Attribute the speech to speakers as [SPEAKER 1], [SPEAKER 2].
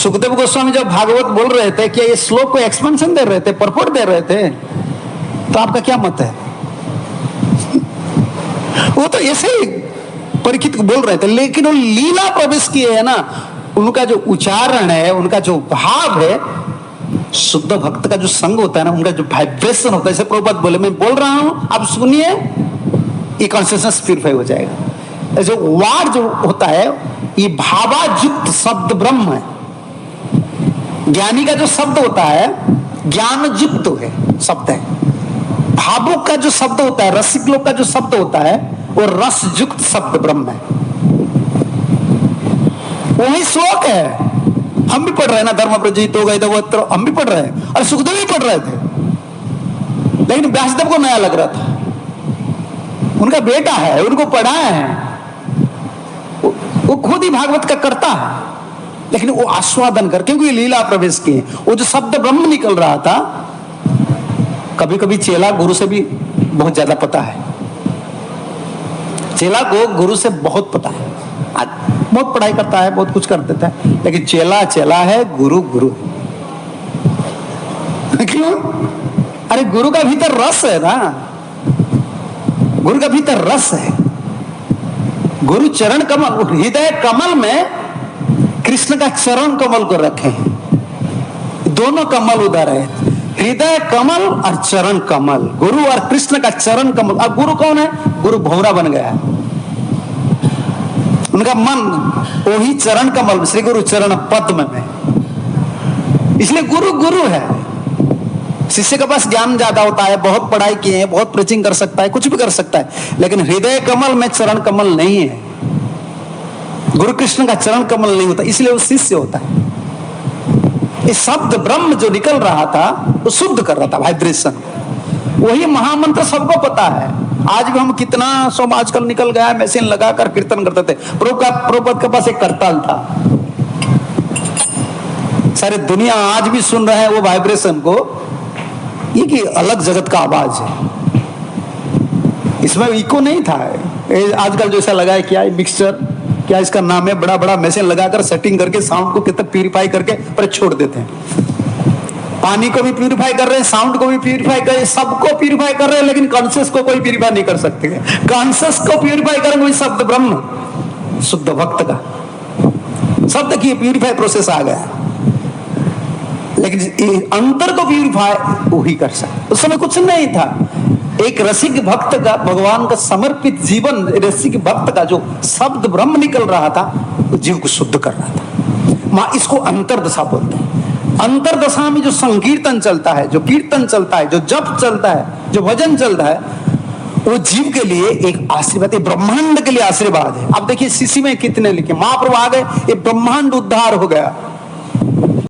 [SPEAKER 1] सुखदेव गोस्वामी जब भागवत बोल रहे थे, क्या ये श्लोक को एक्सपेंशन दे रहे थे, परपोर्ट दे रहे थे? तो आपका क्या मत है? वो तो ऐसे ही परीक्षित को बोल रहे थे, लेकिन वो लीला प्रवेश किए है ना, उनका जो उच्चारण है, उनका जो भाव है, शुद्ध भक्त का जो संग होता है ना, उनका जो वाइब्रेशन होता है, जैसे प्रभुपाद बोले, मैं बोल रहा हूं, आप सुनिए, ये कॉन्शियसनेस प्यूरिफाई हो जाएगा। जो वार जो होता है, ये भावायुक्त शब्द ब्रह्म है। ज्ञानी का जो शब्द होता है, ज्ञान युक्त है शब्द है। भावुक का जो शब्द होता है, रसिक लोग का जो शब्द होता है, वो रस युक्त शब्द ब्रह्म है। वही श्लोक है, हम भी पढ़ रहे हैं ना, धर्म प्रजित हो गए तो हम भी पढ़ रहे हैं, और सुखदेव भी पढ़ रहे थे, लेकिन व्यासदेव को नया लग रहा था। उनका बेटा है, उनको पढ़ाया है, वो खुद ही भागवत का करता है, लेकिन वो आस्वादन कर, क्योंकि ये लीला प्रवेश किए। वो जो शब्द ब्रह्म निकल रहा था, कभी कभी चेला गुरु से भी बहुत ज्यादा पता है। चेला को गुरु से बहुत पता है, आज बहुत पढ़ाई करता है, बहुत कुछ कर देता है, लेकिन चेला चेला है, गुरु गुरु। क्यों? अरे गुरु का भीतर रस है ना, गुरु का भीतर रस है। गुरु चरण कमल, हृदय कमल में कृष्ण का चरण कमल को रखे, दोनों कमल उधर है, हृदय कमल और चरण कमल, गुरु और कृष्ण का चरण कमल। अब गुरु कौन है? गुरु भौरा बन गया है, उनका मन वही चरण कमल, श्री गुरु चरण पद्म में, इसलिए गुरु गुरु है। शिष्य के पास ज्ञान ज्यादा होता है, बहुत पढ़ाई किए हैं, बहुत प्रीचिंग कर सकता है, कुछ भी कर सकता है, लेकिन हृदय कमल में चरण कमल नहीं है, गुरु कृष्ण का चरण कमल नहीं होता, इसलिए वो शिष्य होता है। ये शब्द ब्रह्म जो निकल रहा था, वो शुद्ध कर रहा था वाइब्रेशन। वही महामंत्र सबको पता है। आज भी हम कितना सब आजकल निकल गया, मशीन लगाकर कीर्तन करते थे। प्रभुपाद के पास एक करताल था, सारी दुनिया आज भी सुन रहे हैं वो वाइब्रेशन को। ये कि अलग जगत का आवाज है, इसमें इको नहीं था। आजकल जैसा लगा है, क्या मिक्सचर, क्या इसका नाम है, बड़ा बड़ा मशीन लगाकर सेटिंग करके साउंड को कितना प्यूरिफाई करके पर छोड़ देते हैं। पानी को भी प्यूरिफाई कर रहे हैं, साउंड को भी प्यूरिफाई कर रहे हैं, सबको प्यूरिफाई कर रहे हैं, लेकिन कॉन्शियस को कोई प्यूरिफाई नहीं कर सकते। कॉन्शियस को प्यूरिफाई करेंगे वही शब्द ब्रह्म, शुद्ध भक्त का शब्द की प्यूरिफाई प्रोसेस आ गया, लेकिन अंतर को प्यूरिफाई वही कर सकते। उस समय कुछ नहीं था। एक रसिक भक्त का, भगवान का समर्पित जीवन, रसिक भक्त का जो शब्द ब्रह्म निकल रहा था, वो जीव को शुद्ध कर रहा था। मां इसको अंतरदशा बोलते हैं। अंतरदशा में जो संकीर्तन चलता है, जो कीर्तन चलता है, जो जप चलता है, जो भजन चलता है, वो जीव के लिए एक आशीर्वाद है, ब्रह्मांड के लिए आशीर्वाद है। अब देखिए शिशि में कितने लिखे, महाप्रभु आ गए, ये ब्रह्मांड उद्धार हो गया।